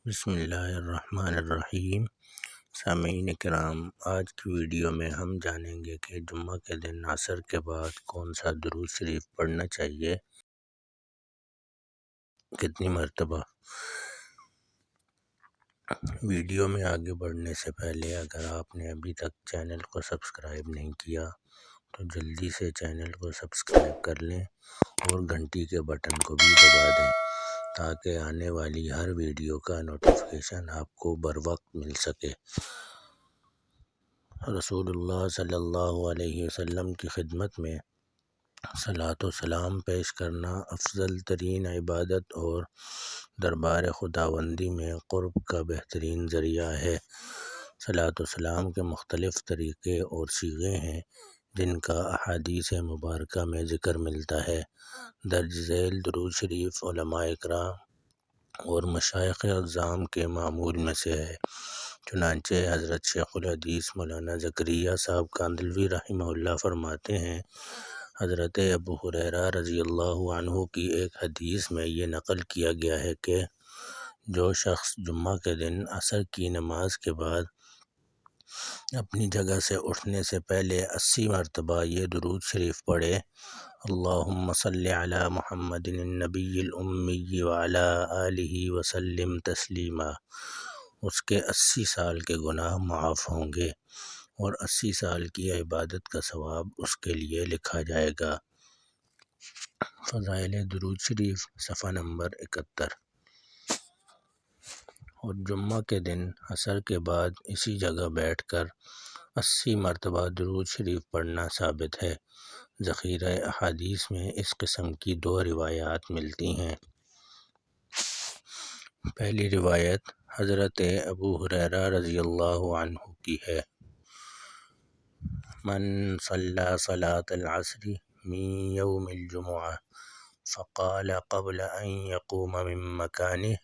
بسم اللہ الرحمن الرحیم۔ سامعین کرام، آج کی ویڈیو میں ہم جانیں گے کہ جمعہ کے دن عصر کے بعد کون سا درود شریف پڑھنا چاہیے، کتنی مرتبہ۔ ویڈیو میں آگے بڑھنے سے پہلے اگر آپ نے ابھی تک چینل کو سبسکرائب نہیں کیا تو جلدی سے چینل کو سبسکرائب کر لیں اور گھنٹی کے بٹن کو بھی دبا دیں تاکہ آنے والی ہر ویڈیو کا نوٹیفیکیشن آپ کو بر وقت مل سکے۔ رسول اللہ صلی اللہ علیہ وسلم کی خدمت میں صلاۃ و سلام پیش کرنا افضل ترین عبادت اور دربار خداوندی میں قرب کا بہترین ذریعہ ہے۔ صلاۃ و سلام کے مختلف طریقے اور صیغے ہیں جن کا احادیث مبارکہ میں ذکر ملتا ہے۔ درج ذیل درود شریف علماء اکرام اور مشائخ اعظام کے معمول میں سے ہے۔ چنانچہ حضرت شیخ الحدیث مولانا زکریا صاحب کاندھلوی رحمہ اللہ فرماتے ہیں، حضرت ابو ہریرہ رضی اللہ عنہ کی ایک حدیث میں یہ نقل کیا گیا ہے کہ جو شخص جمعہ کے دن عصر کی نماز کے بعد اپنی جگہ سے اٹھنے سے پہلے 80 مرتبہ یہ درود شریف پڑھے، اللہم صلی علی محمد النبی الامی وعلی آلہ وسلم تسلیما، اس کے 80 سال کے گناہ معاف ہوں گے اور 80 سال کی عبادت کا ثواب اس کے لیے لکھا جائے گا۔ فضائل درود شریف صفحہ نمبر 71۔ اور جمعہ کے دن عصر کے بعد اسی جگہ بیٹھ کر 80 مرتبہ درود شریف پڑھنا ثابت ہے۔ ذخیرہ احادیث میں اس قسم کی 2 روایات ملتی ہیں۔ پہلی روایت حضرت ابو ہریرہ رضی اللہ عنہ کی ہے، من صلی صلاة العصر من یوم الجمعہ فقال قبل ان يقوم من مكانه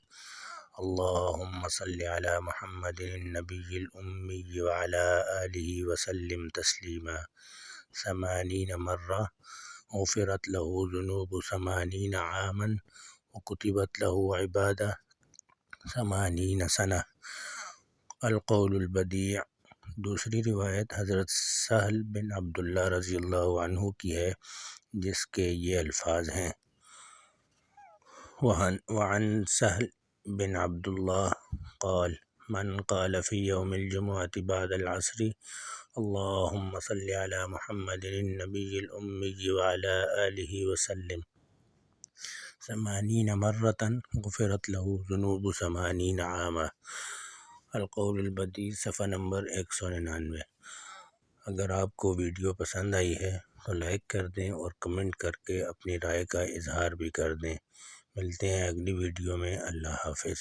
اللهم صل على محمد النبي الأمي وعلى آله وسلم تسليما 80 مرة غفرت له ذنوب 80 عاما وكتبت له عبادة 80 سنة۔ القول البدیع۔ دوسری روایت حضرت سہل بن عبداللہ رضی اللہ عنہ کی ہے جس کے یہ الفاظ ہیں، وعن سہل بن عبداللہ قال من قال في يوم الجمعة بعد العصر اللهم صل على محمد النبي الأمي وعلى آله وسلم 80 مرة غفرت له ذنوب 80 عاما۔ القول البدیع صفحہ نمبر 199۔ اگر آپ کو ویڈیو پسند آئی ہے تو لائک کر دیں اور کمنٹ کر کے اپنی رائے کا اظہار بھی کر دیں۔ ملتے ہیں اگلی ویڈیو میں۔ اللہ حافظ۔